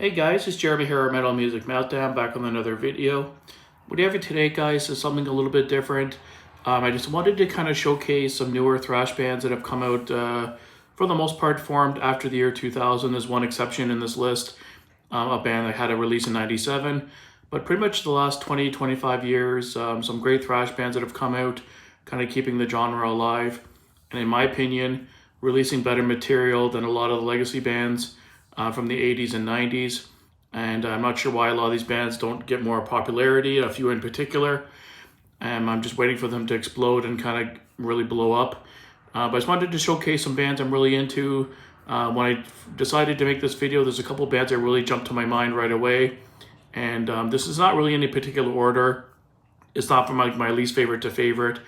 Hey guys, it's Jeremy here at Metal Music Meltdown, back with another video. What we have for today, guys, is something a little bit different. I just wanted to kind of showcase some newer thrash bands that have come out, for the most part, formed after the year 2000. There's one exception in this list, a band that had a release in 97. But pretty much the last 20-25 years, some great thrash bands that have come out, kind of keeping the genre alive. And in my opinion, releasing better material than a lot of the legacy bands from the 80s and 90s. And I'm not sure why a lot of these bands don't get more popularity, a few in particular. I'm just waiting for them to explode and kind of really blow up. But I just wanted to showcase some bands I'm really into. When I decided to make this video, there's a couple bands that really jumped to my mind right away. And this is not really in any particular order. It's not from like my least favorite to favorite.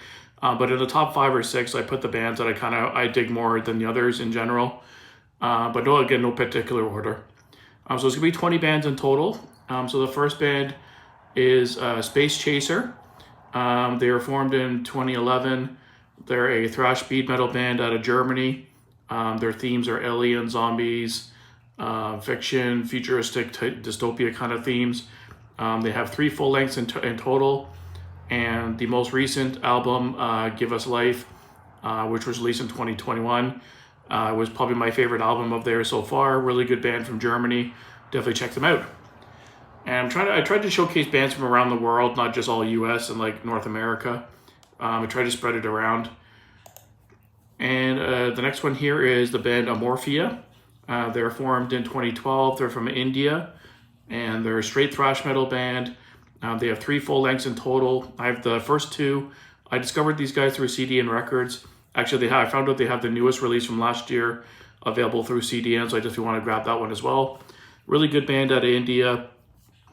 But in the top 5 or 6, I put the bands that I dig more than the others in general. But no particular order. So it's going to be 20 bands in total. So the first band is Space Chaser. They were formed in 2011. They're a thrash speed metal band out of Germany. Their themes are alien, zombies, fiction, futuristic, dystopia kind of themes. They have 3 full lengths in total. And the most recent album, Give Us Life, which was released in 2021, was probably my favorite album of theirs so far. Really good band from Germany. Definitely check them out. And I tried to showcase bands from around the world, not just all US and like North America. I tried to spread it around. And the next one here is the band Amorphia. They're formed in 2012. They're from India, and they're a straight thrash metal band. They have 3 full lengths in total. I have the first 2. I discovered these guys through CDN Records. Actually, I found out they have the newest release from last year available through CDN, so I just want to grab that one as well. Really good band out of India.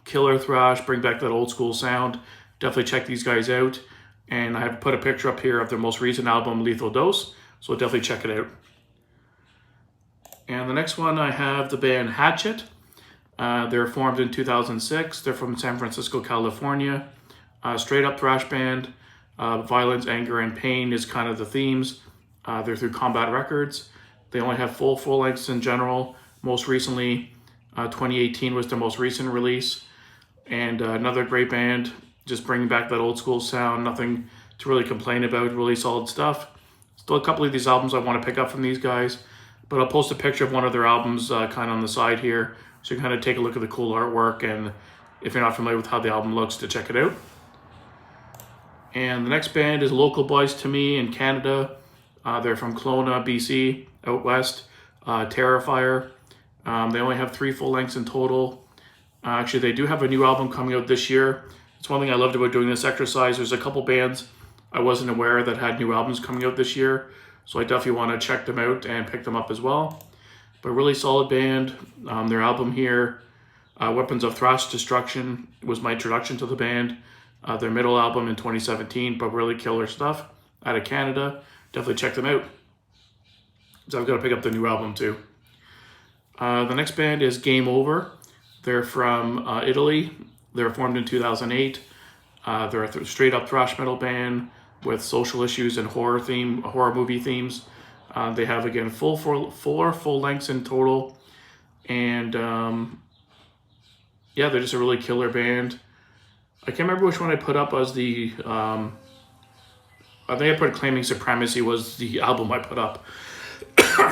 Killer thrash, bring back that old school sound. Definitely check these guys out. And I have put a picture up here of their most recent album, Lethal Dose, so definitely check it out. And the next one, I have the band Hatchet. They're formed in 2006. They're from San Francisco, California. Straight up thrash band. Violence, anger, and pain is kind of the themes. They're through Combat Records. They only have full lengths in general. Most recently, 2018 was their most recent release. And another great band, just bringing back that old school sound. Nothing to really complain about. Really solid stuff. Still a couple of these albums I want to pick up from these guys. But I'll post a picture of one of their albums kind of on the side here, so you can kind of take a look at the cool artwork, and if you're not familiar with how the album looks, to check it out. And the next band is local boys to me in Canada. They're from Kelowna, BC, out west. Terrifier. They only have 3 full lengths in total. Actually, they do have a new album coming out this year. It's one thing I loved about doing this exercise. There's a couple bands I wasn't aware that had new albums coming out this year, so I definitely want to check them out and pick them up as well. But really solid band. Their album here, Weapons of Thrash Destruction, was my introduction to the band. Their middle album in 2017, but really killer stuff out of Canada. Definitely check them out. So I've got to pick up the new album too. The next band is Game Over. They're from Italy. They're formed in 2008. They're a straight up thrash metal band with social issues and horror movie themes. They have, again, four full lengths in total. And yeah, they're just a really killer band. I can't remember which one I put up as the, I think I put Claiming Supremacy was the album I put up,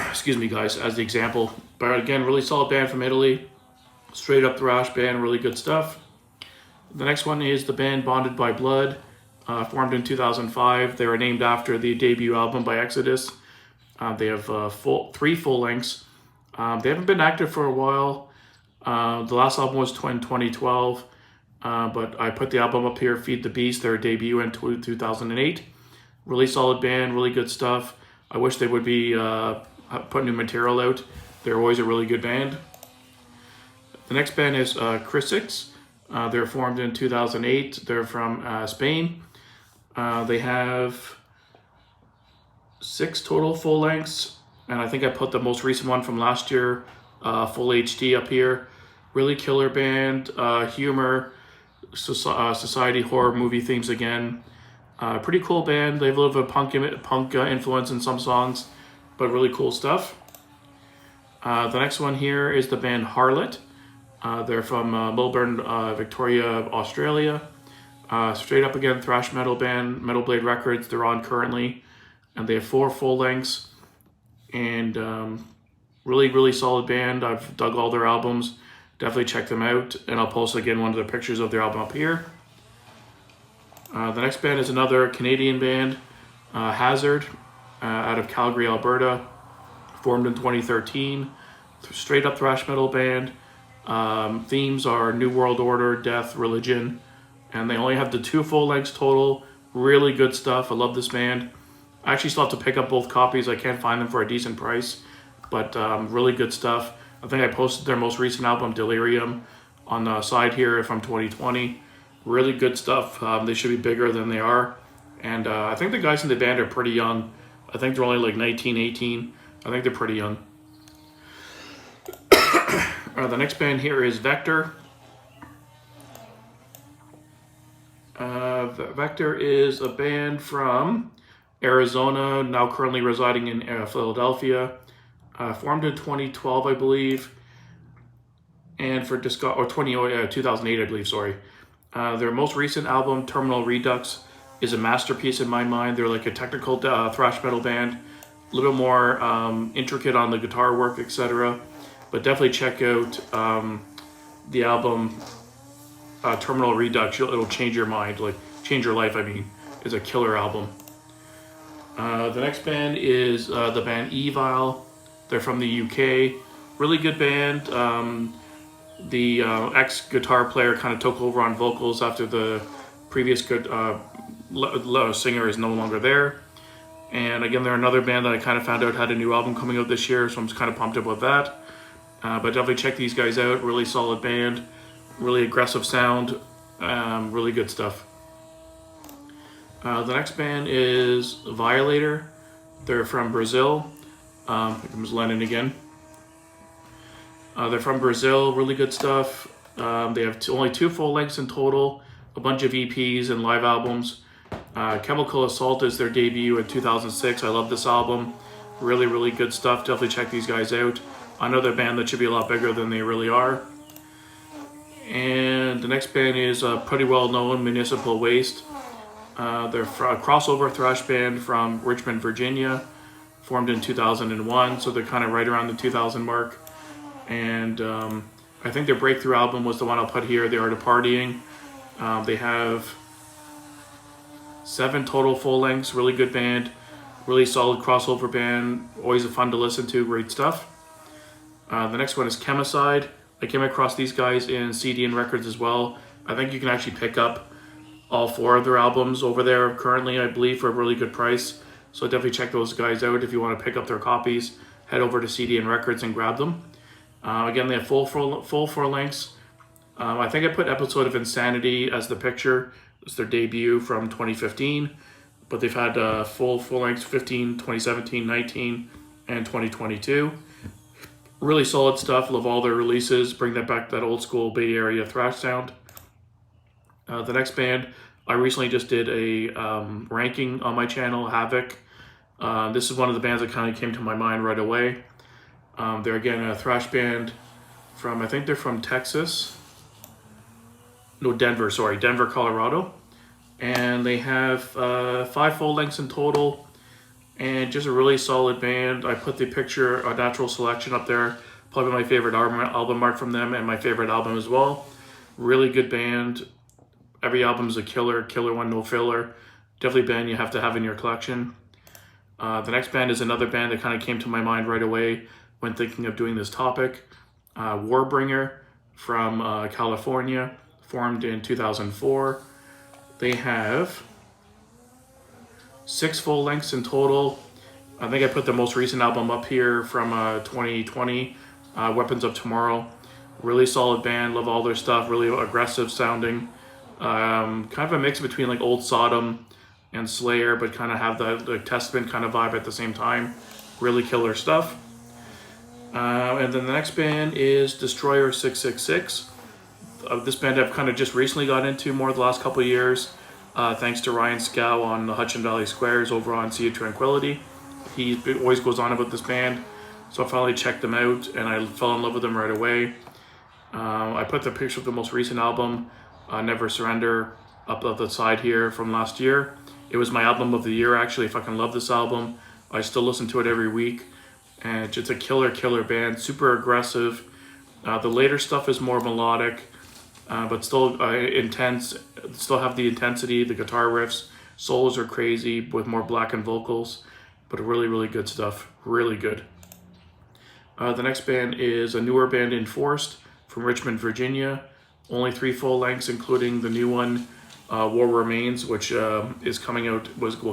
excuse me guys, as the example. But again, really solid band from Italy, straight up thrash band, really good stuff. The next one is the band Bonded by Blood, formed in 2005. They were named after the debut album by Exodus. They have 3 full lengths. They haven't been active for a while. The last album was in 2012. But I put the album up here, Feed the Beast, their debut in 2008. Really solid band, really good stuff. I wish they would be putting new material out. They're always a really good band. The next band is chrisix. They're formed in 2008. They're from Spain. They have 6 total full lengths, and I think I put the most recent one from last year, full HD, up here. Really killer band, humor, society, horror movie themes again. Pretty cool band. They have a little bit of punk influence in some songs, but really cool stuff. The next one here is the band Harlot. They're from Melbourne, Victoria, Australia. Straight up again, thrash metal band, Metal Blade Records. They're on currently, and they have 4 full lengths, and really solid band. I've dug all their albums. Definitely check them out, and I'll post again one of the pictures of their album up here. The next band is another Canadian band, Hazard, out of Calgary, Alberta, formed in 2013. Straight up thrash metal band. Themes are New World Order, death, religion, and they only have the 2 full lengths total. Really good stuff. I love this band. I actually still have to pick up both copies. I can't find them for a decent price, but really good stuff. I think I posted their most recent album, Delirium, on the side here from 2020. Really good stuff. They should be bigger than they are, and I think the guys in the band are pretty young. I think they're only like 19, 18. I think they're pretty young. The next band here is Vector. Vector is a band from Arizona, now currently residing in Philadelphia. Formed in 2012, I believe, and for 2008, I believe. Sorry. Their most recent album, Terminal Redux, is a masterpiece in my mind. They're like a technical thrash metal band, a little more intricate on the guitar work, etc. But definitely check out the album Terminal Redux. It'll change your mind, like change your life. I mean, it's a killer album. The next band is the band Evil. They're from the UK. Really good band. The ex-guitar player kind of took over on vocals after the previous singer is no longer there. And again, they're another band that I kind of found out had a new album coming out this year, so I'm just kind of pumped about that. But definitely check these guys out. Really solid band. Really aggressive sound. Really good stuff. The next band is Violator. They're from Brazil. Here comes Lennon again. They're from Brazil. Really good stuff. They have only 2 full lengths in total, a bunch of EPs and live albums. Chemical Assault is their debut in 2006. I love this album. Really good stuff. Definitely check these guys out. Another band that should be a lot bigger than they really are. And the next band is pretty well known, Municipal Waste. They're a crossover thrash band from Richmond, Virginia, formed in 2001, so they're kind of right around the 2000 mark. And I think their breakthrough album was the one I'll put here, The Art of Partying. They have 7 total full lengths. Really good band, really solid crossover band, always fun to listen to, great stuff. The next one is Chemicide. I came across these guys in CD and records as well. I think you can actually pick up all 4 of their albums over there currently, I believe, for a really good price. So definitely check those guys out if you want to pick up their copies. Head over to CD and records and grab them. Again, they have full 4 lengths. I think I put Episode of Insanity as the picture. It's their debut from 2015. But they've had full lengths 15, 2017, 19, and 2022. Really solid stuff. Love all their releases. Bring that back, that old school Bay Area thrash sound. The next band, I recently just did a ranking on my channel, Havoc. This is one of the bands that kind of came to my mind right away. They're again a thrash band from, I think they're from Texas. No, Denver, Colorado. And they have 5 full lengths in total. And just a really solid band. I put the picture, A Natural Selection, up there. Probably my favorite album art from them, and my favorite album as well. Really good band. Every album is a killer one, no filler. Definitely a band you have to have in your collection. The next band is another band that kind of came to my mind right away when thinking of doing this topic. Warbringer from California, formed in 2004. They have 6 full lengths in total. I think I put the most recent album up here from 2020, Weapons of Tomorrow. Really solid band, love all their stuff, really aggressive sounding. Kind of a mix between like Old Sodom and Slayer, but kind of have the Testament kind of vibe at the same time. Really killer stuff. And then the next band is Destroyer 666. This band I've kind of just recently got into more the last couple of years, thanks to Ryan Scow on the Hudson Valley Squares over on Sea of Tranquility. He always goes on about this band, so I finally checked them out and I fell in love with them right away. I put the picture of the most recent album, Never Surrender, up at the side here from last year. It was my album of the year, actually. I fucking love this album. I still listen to it every week. And it's just a killer band, super aggressive. The later stuff is more melodic, but still intense. Still have the intensity, the guitar riffs. Solos are crazy with more blackened vocals, but really good stuff. Really good. The next band is a newer band, Enforced, from Richmond, Virginia. Only 3 full lengths, including the new one, War Remains, which is coming out,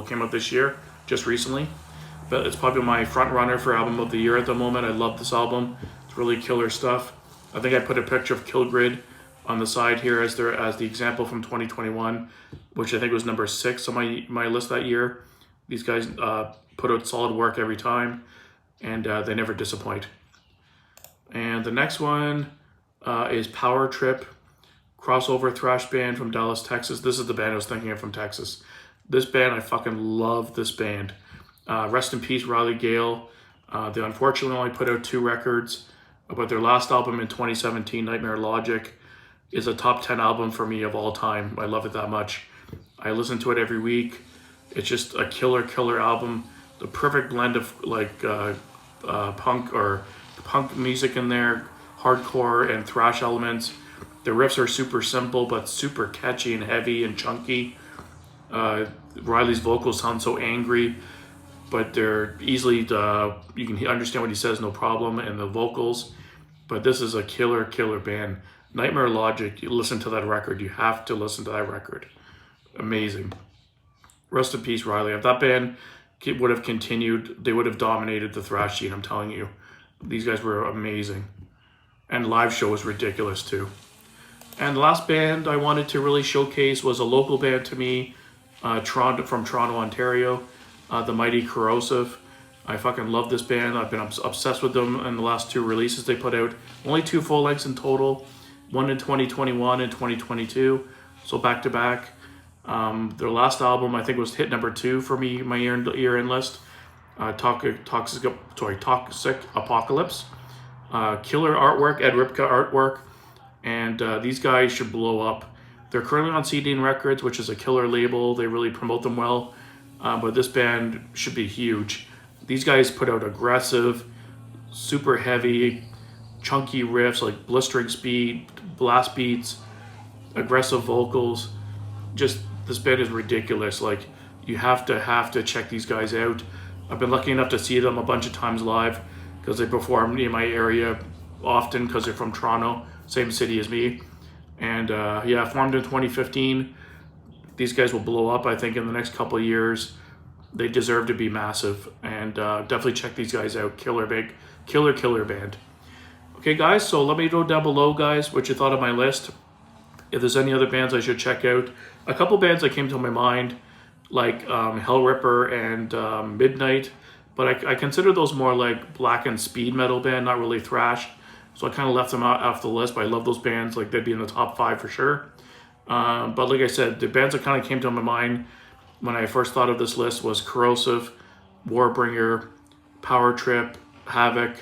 came out this year, just recently. But it's probably my front runner for album of the year at the moment. I love this album. It's really killer stuff. I think I put a picture of Kill Grid on the side here as the example from 2021, which I think was number 6 on my list that year. These guys put out solid work every time, and they never disappoint. And the next one is Power Trip, crossover thrash band from Dallas, Texas. This is the band I was thinking of from Texas. This band, I fucking love this band. Rest in peace, Riley Gale. They unfortunately only put out 2 records, but their last album in 2017, Nightmare Logic, is a top 10 album for me of all time. I love it that much. I listen to it every week. It's just a killer album. The perfect blend of like punk music in there, hardcore and thrash elements. The riffs are super simple but super catchy and heavy and chunky. Riley's vocals sound so angry, but they're easily, you can understand what he says, no problem, and the vocals. But this is a killer band. Nightmare Logic, you listen to that record. You have to listen to that record. Amazing. Rest in peace, Riley. If that band would have continued, they would have dominated the thrash scene, I'm telling you. These guys were amazing. And live show was ridiculous too. And the last band I wanted to really showcase was a local band to me, from Toronto, Ontario, the mighty Corrosive. I fucking love this band. I've been obsessed with them in the last 2 releases they put out. Only 2 full lengths in total, one in 2021 and 2022, so back to back. Their last album, I think, was hit number 2 for me, my year-end list. Toxic Apocalypse. Killer artwork, Ed Ripka artwork, and these guys should blow up. They're currently on CD Records, which is a killer label. They really promote them well, but this band should be huge. These guys put out aggressive, super heavy, chunky riffs like blistering speed, blast beats, aggressive vocals. Just, this band is ridiculous. Like, you have to check these guys out. I've been lucky enough to see them a bunch of times live because they perform in my area often because they're from Toronto, same city as me. And yeah, formed in 2015. These guys will blow up, I think, in the next couple of years. They deserve to be massive, and definitely check these guys out. Killer band. Okay, guys, so let me know down below, guys, what you thought of my list. If there's any other bands I should check out. A couple bands that came to my mind, like Hellripper and Midnight, but I consider those more like black and speed metal band, not really thrash. So I kind of left them out off the list, but I love those bands. Like, they'd be in the top 5 for sure. But like I said, the bands that kind of came to my mind when I first thought of this list was Corrosive, Warbringer, Power Trip, Havoc.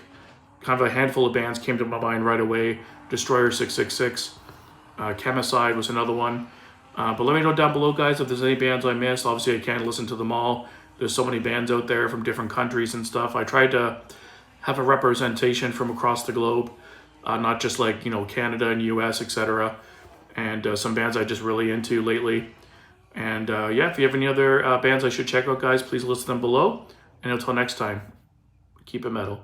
Kind of a handful of bands came to my mind right away. Destroyer 666, Chemicide was another one. But let me know down below, guys, if there's any bands I missed. Obviously, I can't listen to them all. There's so many bands out there from different countries and stuff. I tried to have a representation from across the globe, not just like, you know, Canada and US, etc. And some bands I just really into lately. And yeah, if you have any other bands I should check out, guys, please list them below. And until next time, keep it metal.